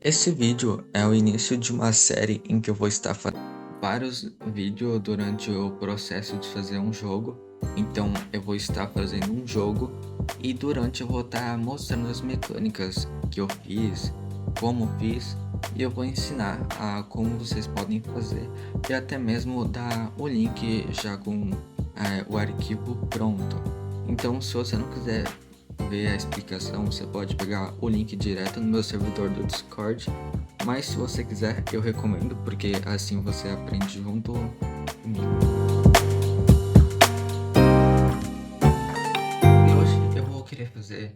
Esse vídeo é o início de uma série em que eu vou estar fazendo vários vídeos durante o processo de fazer um jogo. Então eu vou estar fazendo um jogo e durante eu vou estar mostrando as mecânicas que eu fiz, como fiz, e eu vou ensinar a como vocês podem fazer e até mesmo dar o link já com o arquivo pronto. Então se você não quiser ver a explicação, você pode pegar o link direto no meu servidor do Discord, mas se você quiser, eu recomendo, porque assim você aprende junto comigo. E hoje eu vou querer fazer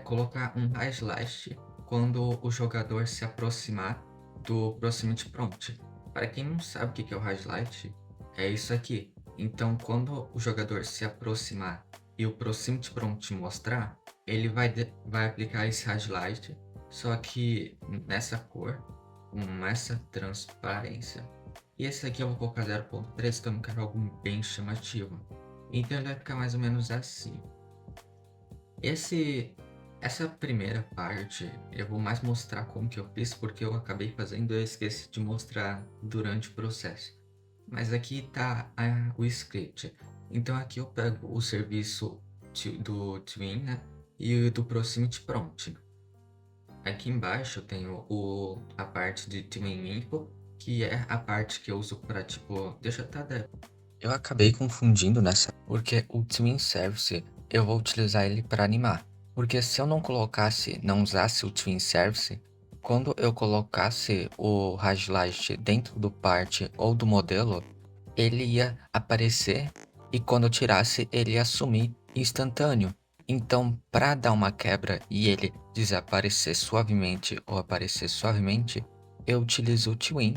colocar um highlight quando o jogador se aproximar do Proximity Prompt. Para quem não sabe o que é o highlight, é isso aqui. Então, quando o jogador se aproximar e o Proximity Prompt mostrar, ele vai aplicar esse highlight, só que nessa cor, com essa transparência. E esse aqui eu vou colocar 0.3, que eu não quero algo bem chamativo. Então ele vai ficar mais ou menos assim. Essa primeira parte eu vou mais mostrar como que eu fiz, porque eu acabei fazendo e eu esqueci de mostrar durante o processo. Mas aqui tá o script. Então aqui eu pego o serviço do Twin, né, e do Proximity Prompt. Aqui embaixo eu tenho a parte de Twin Info, que é a parte que eu uso para tipo, deixa eu até. Eu acabei confundindo nessa, porque o Twin Service eu vou utilizar ele para animar. Porque se eu não usasse o Twin Service, quando eu colocasse o Highlight dentro do part ou do modelo, ele ia aparecer e quando eu tirasse, ele ia sumir instantâneo. Então, para dar uma quebra e ele desaparecer suavemente ou aparecer suavemente, eu utilizo o Twin.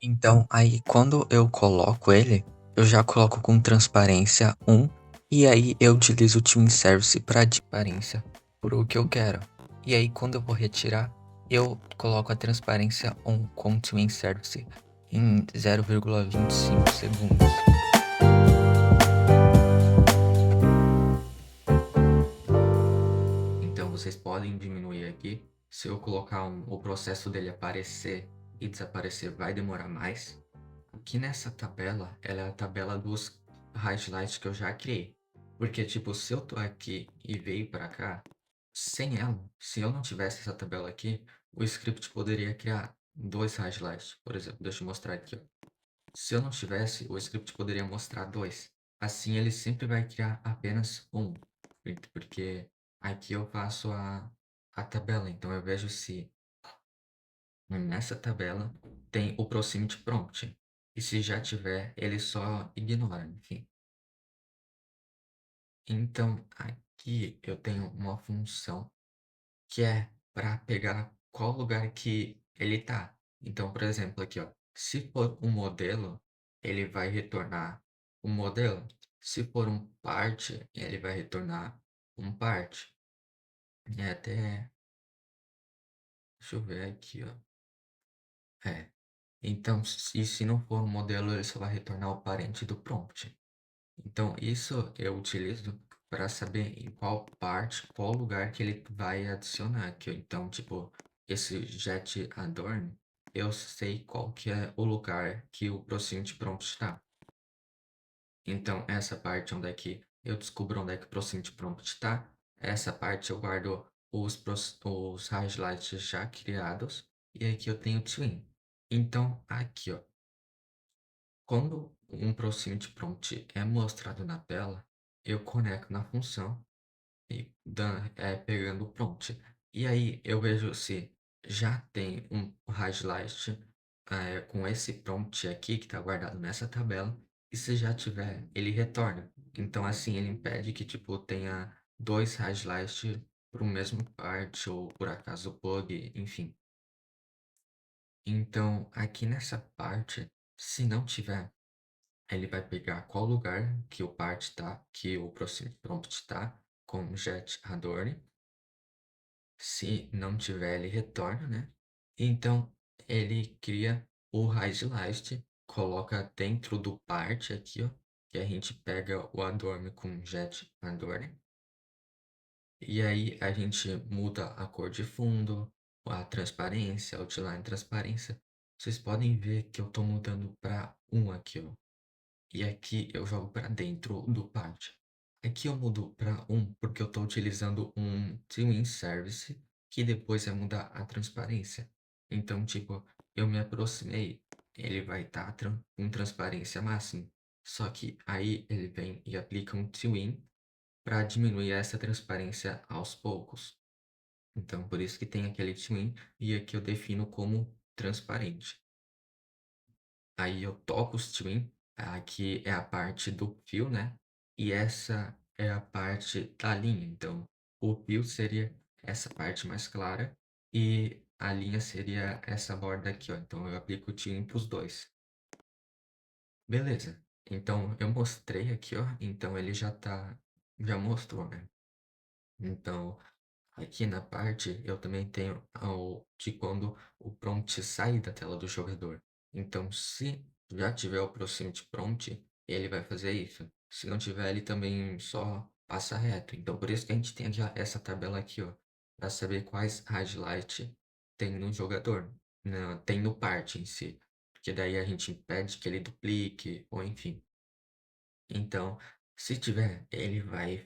Então, aí quando eu coloco ele, eu já coloco com transparência 1 e aí eu utilizo o Twin Service para transparência por o que eu quero. E aí quando eu vou retirar, eu coloco a transparência 1 com Twin Service em 0,25 segundos. Então vocês podem diminuir aqui. Se eu colocar o processo dele aparecer e desaparecer, vai demorar mais. Aqui nessa tabela, ela é a tabela dos highlights que eu já criei. Porque, tipo, se eu tô aqui e veio pra cá, sem ela, se eu não tivesse essa tabela aqui, o script poderia criar dois highlights. Por exemplo, deixa eu mostrar aqui, ó. Se eu não tivesse, o script poderia mostrar dois. Assim, ele sempre vai criar apenas um. Porque aqui eu faço a tabela. Então, eu vejo se nessa tabela tem o Proximity Prompt. E se já tiver, ele só ignora, enfim. Então, aqui eu tenho uma função que é para pegar qual lugar que ele tá. Então, por exemplo, aqui, ó, se for um modelo, ele vai retornar um modelo. Se for um part, ele vai retornar um part. E até, deixa eu ver aqui, ó. Então, se não for um modelo, ele só vai retornar o parente do prompt. Então, isso eu utilizo para saber em qual parte, qual lugar que ele vai adicionar. Então, tipo, esse jet adorn, eu sei qual que é o lugar que o proximity prompt está. Então, essa parte onde é que eu descubro onde é que o proximity prompt está, essa parte eu guardo os highlights já criados, e aqui eu tenho o twin. Então, aqui, ó, quando um proximity prompt é mostrado na tela, eu conecto na função e pegando o prompt. E aí eu vejo se já tem um highlight com esse prompt aqui que está guardado nessa tabela. E se já tiver, ele retorna. Então assim ele impede que tipo tenha dois highlights para o mesmo part ou por acaso bug, enfim. Então aqui nessa parte, se não tiver, ele vai pegar qual lugar que o part tá, que o proximity prompt tá, com jet adorn. Se não tiver, ele retorna, né? Então, ele cria o highlight, coloca dentro do part aqui, ó, que a gente pega o adorn com jet adorn. E aí a gente muda a cor de fundo, a transparência, outline transparência, vocês podem ver que eu estou mudando para um aqui, ó. E aqui eu jogo para dentro do part. Aqui eu mudo para um porque eu estou utilizando um Twin Service que depois vai mudar a transparência. Então, tipo, eu me aproximei, ele vai estar com transparência máxima. Só que aí ele vem e aplica um Twin para diminuir essa transparência aos poucos. Então, por isso que tem aquele twin e aqui eu defino como transparente. Aí eu toco os twin, aqui é a parte do fio, né? E essa é a parte da linha. Então, o fio seria essa parte mais clara e a linha seria essa borda aqui, ó. Então, eu aplico o twin para os dois. Beleza. Então, eu mostrei aqui, ó. Então, ele já mostrou, né? Então, aqui na parte eu também tenho de quando o prompt sai da tela do jogador. Então, se já tiver o Proximity Prompt, ele vai fazer isso. Se não tiver, ele também só passa reto. Então, por isso que a gente tem aqui, ó, essa tabela aqui, ó, para saber quais highlights tem no jogador, né, tem no part em si. Porque daí a gente impede que ele duplique, ou enfim. Então, se tiver, ele vai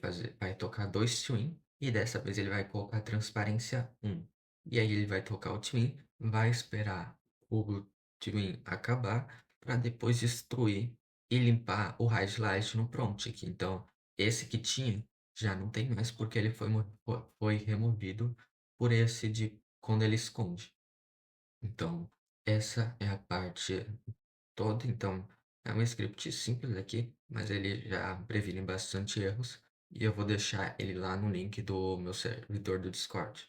tocar dois twin e dessa vez ele vai colocar transparência um. E aí ele vai tocar o twin, vai esperar o twin acabar para depois destruir e limpar o highlight no prompt aqui. Então, esse que tinha já não tem mais porque ele foi removido por esse de quando ele esconde. Então, essa é a parte toda. Então, é um script simples aqui, mas ele já previne bastante erros. E eu vou deixar ele lá no link do meu servidor do Discord.